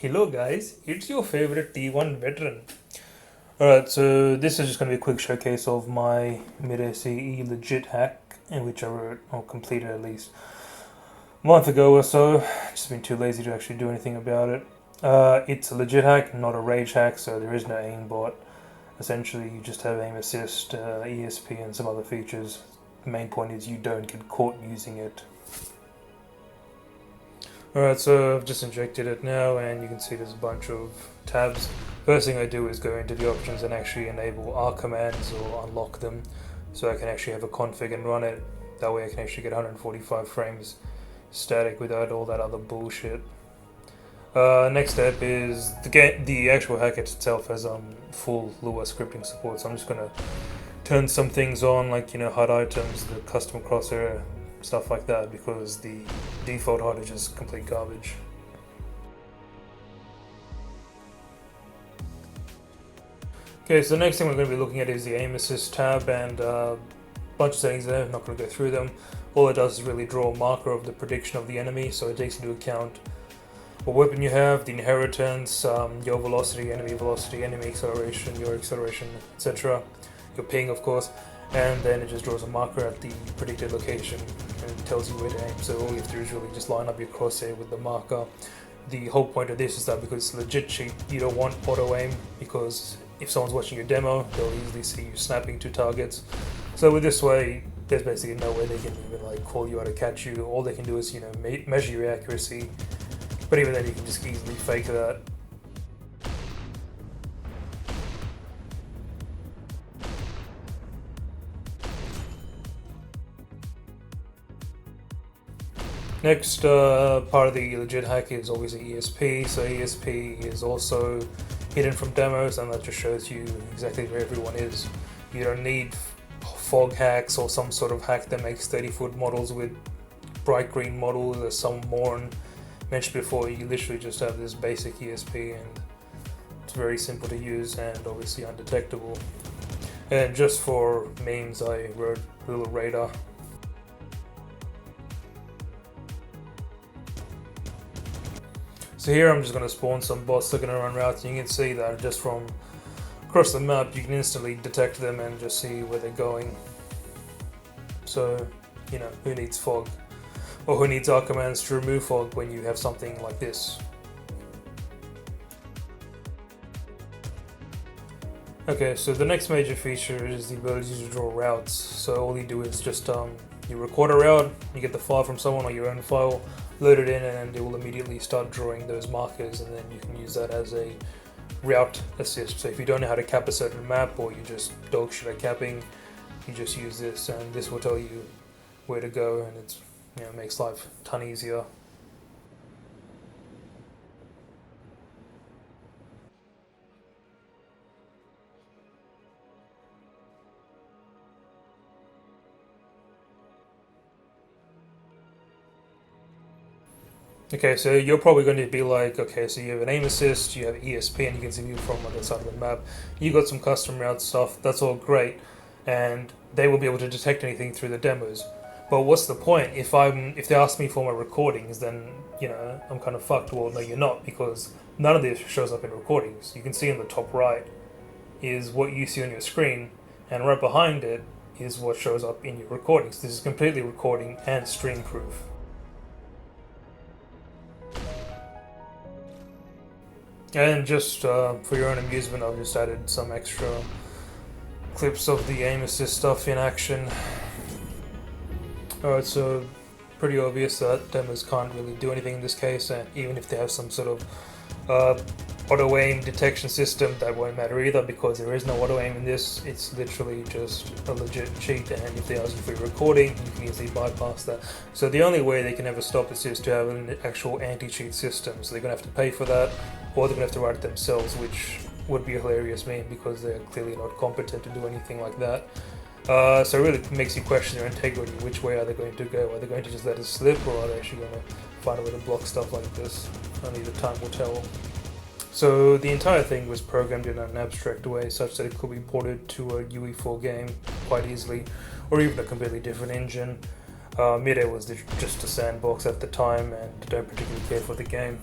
Hello guys, it's your favorite T1 veteran. Alright, so this is just going to be a quick showcase of my Midair CE legit hack, in which I wrote, or completed at least, a month ago or so. Just been too lazy to actually do anything about it. It's a legit hack, not a rage hack, so there is no aimbot. Essentially, you just have aim assist, ESP, and some other features. The main point is you don't get caught using it. Alright, so I've just injected it now, and you can see there's a bunch of tabs. First thing I do is go into the options and actually enable R commands or unlock them, so I can actually have a config and run it. That way I can actually get 145 frames static without all that other bullshit. Next step is the actual hack itself has full Lua scripting support, so I'm just gonna turn some things on, like HUD items, the custom crosshair, stuff like that, because the default HUD is just complete garbage. Okay, so the next thing we're going to be looking at is the aim assist tab, and a bunch of settings there. I'm not going to go through them. All it does is really draw a marker of the prediction of the enemy, so it takes into account what weapon you have, the inheritance, your velocity, enemy acceleration, your acceleration, etc. Your ping, of course, and then it just draws a marker at the predicted location and tells you where to aim. So all you have to do is really just line up your crosshair with the marker. The whole point of this is that because it's legit cheap, you don't want auto aim, because if someone's watching your demo, they'll easily see you snapping to targets. So with this way, there's basically no way they can even call you out or catch you. All they can do is measure your accuracy, but even then you can just easily fake that. Next part of the legit hack is obviously ESP. So ESP is also hidden from demos, and that just shows you exactly where everyone is. You don't need fog hacks or some sort of hack that makes 30-foot models with bright green models, as some moron mentioned before. You literally just have this basic ESP, and it's very simple to use and obviously undetectable. And just for memes, I wrote a little radar. So here I'm just going to spawn some bots that are going to run routes, and you can see that just from across the map you can instantly detect them and just see where they're going. So, who needs fog? Or who needs R commands to remove fog when you have something like this? Okay, so the next major feature is the ability to draw routes. So all you do is just you record a route, you get the file from someone or your own file, load it in, and it will immediately start drawing those markers, and then you can use that as a route assist. So if you don't know how to cap a certain map, or you just dog shit at capping, you just use this, and this will tell you where to go, and it's makes life a ton easier. Okay, so you're probably going to be like, okay, so you have an aim assist, you have ESP, and you can see you from the other side of the map. You got some custom route stuff, that's all great, and they will be able to detect anything through the demos. But what's the point? If they ask me for my recordings, then I'm kind of fucked. Well, no, you're not, because none of this shows up in recordings. You can see in the top right is what you see on your screen, and right behind it is what shows up in your recordings. This is completely recording and stream proof. And just for your own amusement, I've just added some extra clips of the aim assist stuff in action. Alright, so pretty obvious that demos can't really do anything in this case, and even if they have some sort of auto aim detection system, that won't matter either, because there is no auto aim in this. It's literally just a legit cheat, and if they ask you for your recording, you can easily bypass that. So the only way they can ever stop this is to have an actual anti-cheat system. So they're going to have to pay for that, or they're going to have to write it themselves, which would be a hilarious meme, because they're clearly not competent to do anything like that. So it really makes you question their integrity. Which way are they going to go? Are they going to just let it slip, or are they actually going to find a way to block stuff like this? Only the time will tell. So the entire thing was programmed in an abstract way, such that it could be ported to a UE4 game quite easily, or even a completely different engine. Midair was just a sandbox at the time, and don't particularly care for the game.